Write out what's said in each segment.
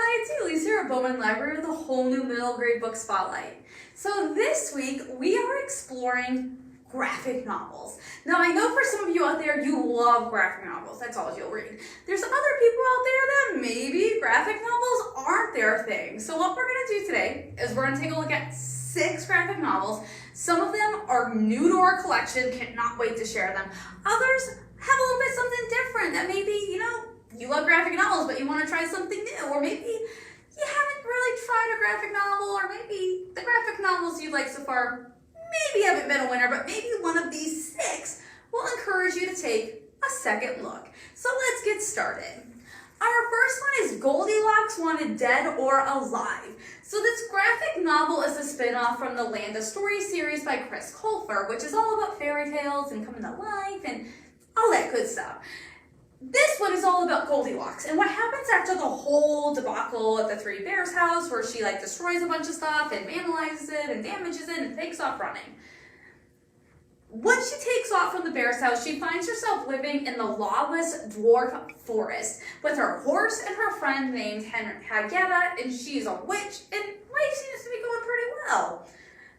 Hi, it's Elise here at Bowman Library with a whole new middle grade book spotlight. So this week we are exploring graphic novels. Now I know for some of you out there, you love graphic novels. That's all you'll read. There's other people out there that maybe graphic novels aren't their thing. So what we're going to do today is we're going to take a look at 6 graphic novels. Some of them are new to our collection, cannot wait to share them. Others have a little bit something different that maybe, you love graphic novels, but you want to try something new, or maybe you haven't really tried a graphic novel, or maybe the graphic novels you like so far maybe haven't been a winner, but maybe one of these 6 will encourage you to take a second look. So let's get started. Our first one is Goldilocks Wanted Dead or Alive. So this graphic novel is a spin-off from the Land of Stories series by Chris Colfer, which is all about fairy tales and coming to life and all that good stuff. This one is all about Goldilocks and what happens after the whole debacle at the Three Bears house, where she destroys a bunch of stuff and vandalizes it and damages it and takes off running. Once she takes off from the bear's house, she finds herself living in the lawless dwarf forest with her horse and her friend named Haggetta, and she's a witch, and life seems to be going pretty well.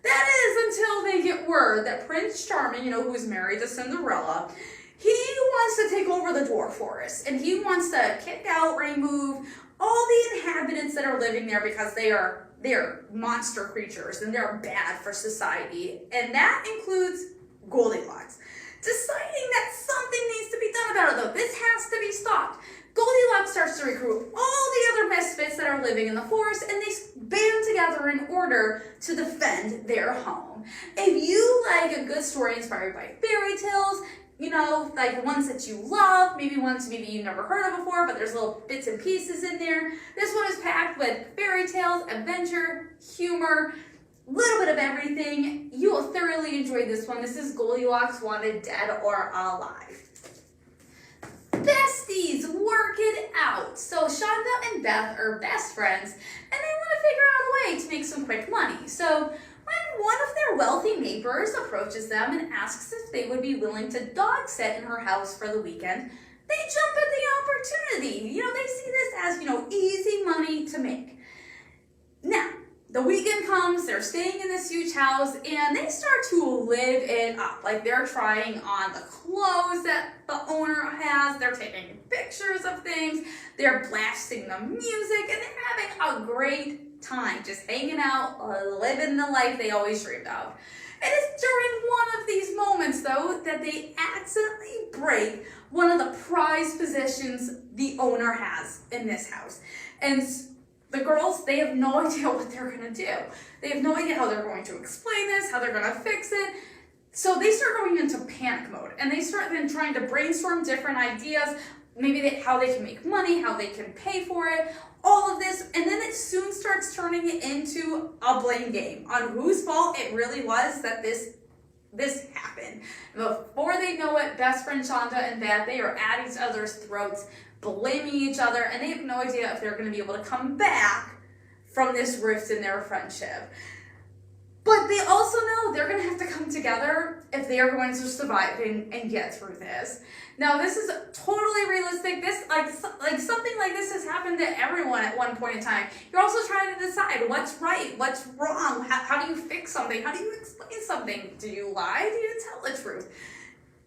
That is until they get word that Prince Charming, who's married to Cinderella, he wants to take over the dwarf forest, and he wants to kick out, remove all the inhabitants that are living there because they're monster creatures and they're bad for society, and that includes Goldilocks. Deciding that something needs to be done about it, though, this has to be stopped. Goldilocks starts to recruit all the other misfits that are living in the forest, and they band together in order to defend their home. If you like a good story inspired by fairy tales, like ones that you love, maybe ones you've never heard of before, but there's little bits and pieces in there. This one is packed with fairy tales, adventure, humor, a little bit of everything. You will thoroughly enjoy this one. This is Goldilocks Wanted Dead or Alive. Besties, work it out. So Shonda and Beth are best friends, and they want to figure out a way to make some quick money. So when one of their wealthy neighbors approaches them and asks if they would be willing to dog sit in her house for the weekend, they jump at the opportunity. They see this as, easy money to make. Now, the weekend comes, they're staying in this huge house, and they start to live it up. They're trying on the clothes that the owner has, they're taking pictures of things, they're blasting the music, and they're having a great time just hanging out, living the life they always dreamed of. It is during one of these moments, though, that they accidentally break one of the prized possessions the owner has in this house. And the girls, they have no idea what they're going to do. They have no idea how they're going to explain this, how they're going to fix it. So they start going into panic mode, and they start then trying to brainstorm different ideas, maybe how they can make money, how they can pay for it, all of this, and then it soon starts turning into a blame game on whose fault it really was that this happened. Before they know it, best friend Shonda and Beth, they are at each other's throats, blaming each other, and they have no idea if they're going to be able to come back from this rift in their friendship. But they also know they're going to have to come together if they are going to survive and get through this. Now, this is totally realistic. This, something like this has happened to everyone at one point in time. You're also trying to decide what's right, what's wrong. How do you fix something? How do you explain something? Do you lie? Do you tell the truth?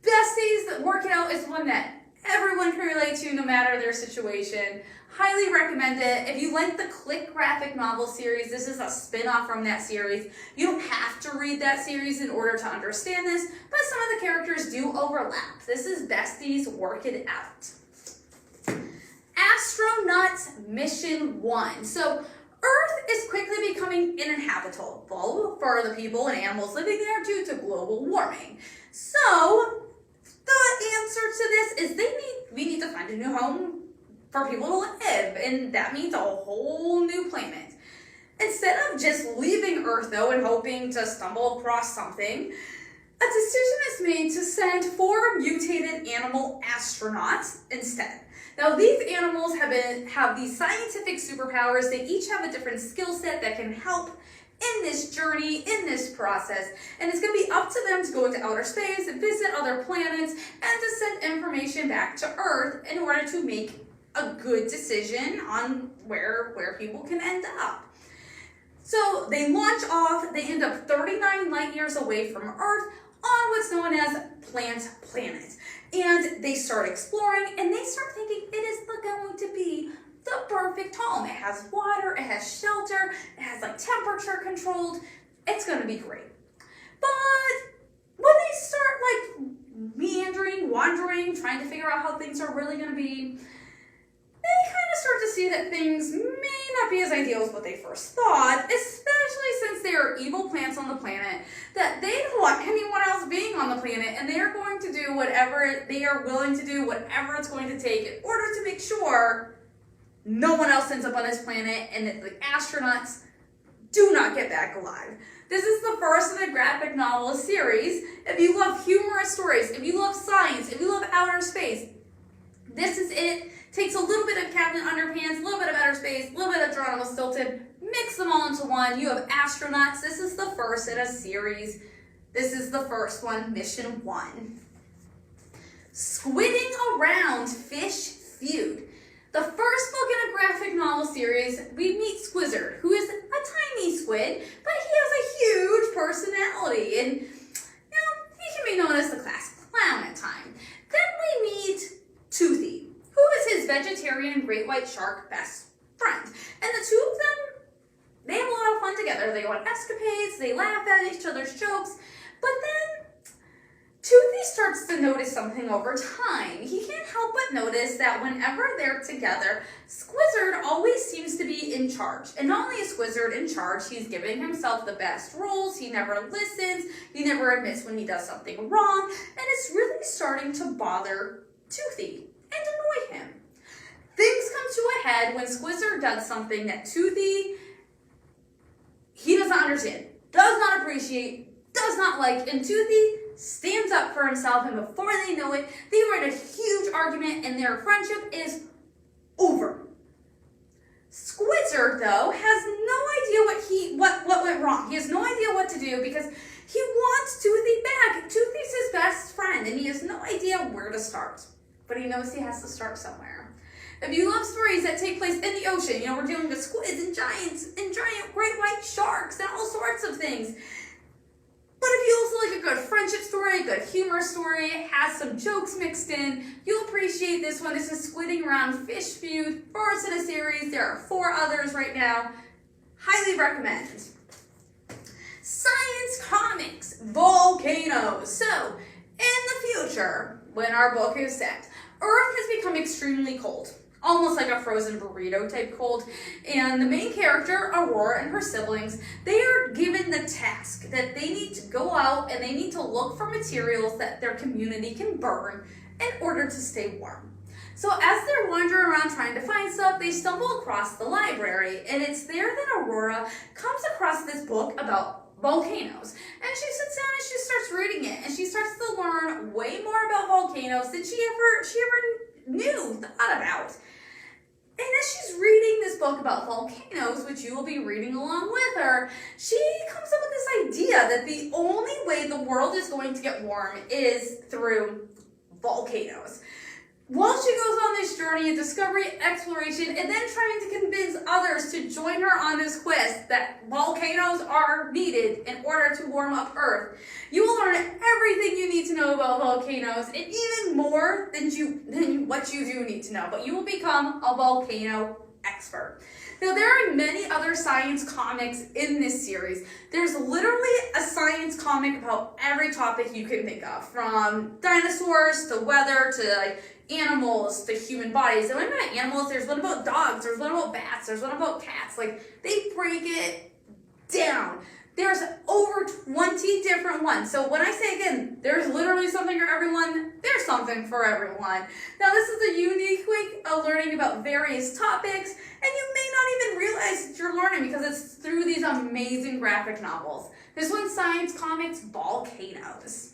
Besties, that work it out is one that everyone can relate to no matter their situation. Highly recommend it. If you like the Click graphic novel series, this is a spin-off from that series. You don't have to read that series in order to understand this, but some of the characters do overlap. This is Besties, Work It Out. Astronauts Mission 1. So Earth is quickly becoming uninhabitable for the people and animals living there due to global warming. So the answer to this is we need to find a new home for people to live, and that means a whole new planet. Instead of just leaving Earth, though, and hoping to stumble across something, a decision is made to send 4 mutated animal astronauts instead. Now, these animals have these scientific superpowers. They each have a different skill set that can help in this journey, in this process, and it's going to be up to them to go into outer space and visit other planets and to send information back to Earth in order to make a good decision on where people can end up. So they launch off, they end up 39 light years away from Earth on what's known as Plant Planet. And they start exploring and they start thinking it is going to be the perfect home. It has water, it has shelter, it has like temperature controlled. It's going to be great. But when they start like meandering, wandering, trying to figure out how things are really going to be, they kind of start to see that things may not be as ideal as what they first thought, especially since there are evil plants on the planet that they don't want anyone else being on the planet, and they are going to do whatever they are willing to do, whatever it's going to take in order to make sure no one else ends up on this planet and that the astronauts do not get back alive. This is the first in a graphic novel series. If you love humorous stories, if you love science, if you love outer space, this is it. Takes a little bit of Captain Underpants, a little bit of outer space, a little bit of Geronimo Stilton, mix them all into one. You have astronauts. This is the first in a series. This is the first one, Mission 1. Squidding Around Fish Feud. The first book in a graphic novel series, we meet Squizzard, who is a tiny squid, but he has a huge personality, and he can be known as the class clown at times. Then we meet Toothy, who is his vegetarian great white shark best friend. And the two of them, they have a lot of fun together. They go on escapades, they laugh at each other's jokes, but then Toothy starts to notice something over time. He can't help but notice that whenever they're together, Squizzard always seems to be in charge. And not only is Squizzard in charge, he's giving himself the best rules, he never listens, he never admits when he does something wrong, and it's really starting to bother Toothy and annoy him. Things come to a head when Squizzard does something that Toothy, he does not understand, does not appreciate, does not like, and Toothy stands up for himself, and before they know it, they were in a huge argument and their friendship is over. Squizzard, though, has no idea what went wrong. He has no idea what to do because he wants Toothy back. Toothy's his best friend, and he has no idea where to start. But he knows he has to start somewhere. If you love stories that take place in the ocean, we're dealing with squids and giant great white sharks and all sorts of things. But if you also like a good friendship story, a good humor story, it has some jokes mixed in, you'll appreciate this one. This is Squidding Around Fish Feud, first in a series. There are 4 others right now. Highly recommend. Science comics, volcanoes. So, in the future, when our book is set, Earth has become extremely cold. Almost like a frozen burrito type cold. And the main character, Aurora, and her siblings, they are given the task that they need to go out and they need to look for materials that their community can burn in order to stay warm. So as they're wandering around trying to find stuff, they stumble across the library, and it's there that Aurora comes across this book about volcanoes. And she sits down and she starts reading it, and she starts to learn way more about volcanoes than she ever knew, thought about. And as she's reading this book about volcanoes, which you will be reading along with her, she comes up with this idea that the only way the world is going to get warm is through volcanoes. While she goes on this journey of discovery, exploration, and then trying to convince others to join her on this quest that volcanoes are needed in order to warm up Earth, you will learn everything you need to know about volcanoes, and even more than what you do need to know. But you will become a volcano expert. Now, there are many other science comics in this series. There's literally a science comic about every topic you can think of, from dinosaurs to weather to animals to human bodies. And when I'm about animals, there's one about dogs, there's one about bats, there's one about cats. They break it down. There's over 20 different ones. So when I say again, there's literally something for everyone, there's something for everyone. Now, this is a unique week of learning about various topics, and you may not even realize that you're learning because it's through these amazing graphic novels. This one's Science Comics Volcanoes.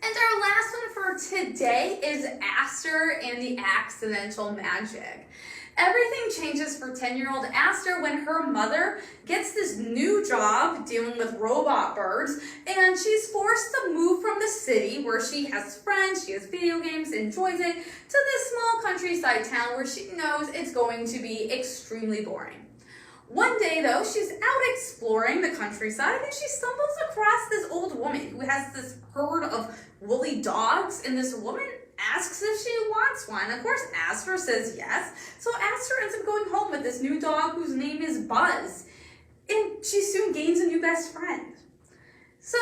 And our last one for today is Aster and the Accidental Magic. Everything changes for 10-year-old Aster when her mother gets this new job dealing with robot birds, and she's forced to move from the city where she has friends, she has video games, enjoys it, to this small countryside town where she knows it's going to be extremely boring. One day, though, she's out exploring the countryside and she stumbles across this old woman who has this herd of woolly dogs, and this woman asks if she wants one. Of course, Aster says yes. So Aster ends up going home with this new dog whose name is Buzz, and she soon gains a new best friend. So,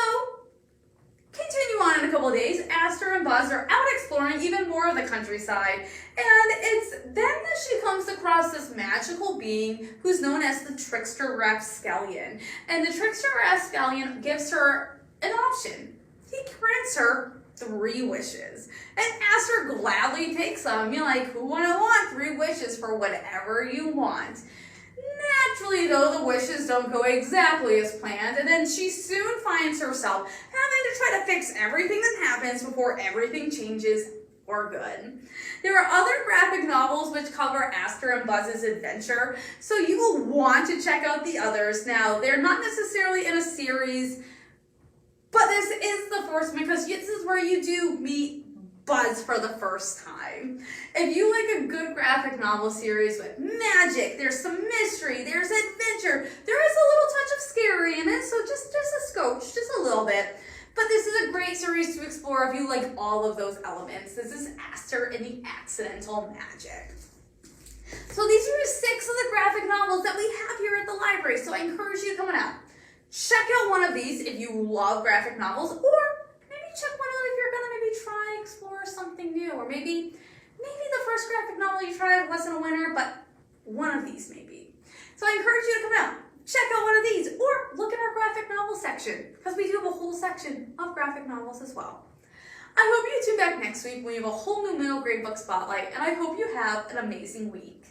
continue on in a couple of days. Aster and Buzz are out exploring even more of the countryside, and it's then that she comes across this magical being who's known as the Trickster Rapscallion. And the Trickster Rapscallion gives her an option. He grants her 3 wishes. And Aster gladly takes them. You're like, who wouldn't want 3 wishes for whatever you want? Naturally, though, the wishes don't go exactly as planned, and then she soon finds herself having to try to fix everything that happens before everything changes for good. There are other graphic novels which cover Aster and Buzz's adventure, so you will want to check out the others. Now, they're not necessarily in a series, but this is the first one because this is where you do meet Buzz for the first time. If you like a good graphic novel series with magic, there's some mystery, there's adventure, there is a little touch of scary in it, so just a scotch, just a little bit. But this is a great series to explore if you like all of those elements. This is Aster and the Accidental Magic. So these are 6 of the graphic novels that we have here at the library, so I encourage you to come on out. Check out one of these if you love graphic novels, or maybe check one out if you're gonna maybe try explore something new, or maybe the first graphic novel you tried wasn't a winner, but one of these maybe. So I encourage you to come out, check out one of these, or look at our graphic novel section, because we do have a whole section of graphic novels as well. I hope you tune back next week when we have a whole new middle grade book spotlight, and I hope you have an amazing week.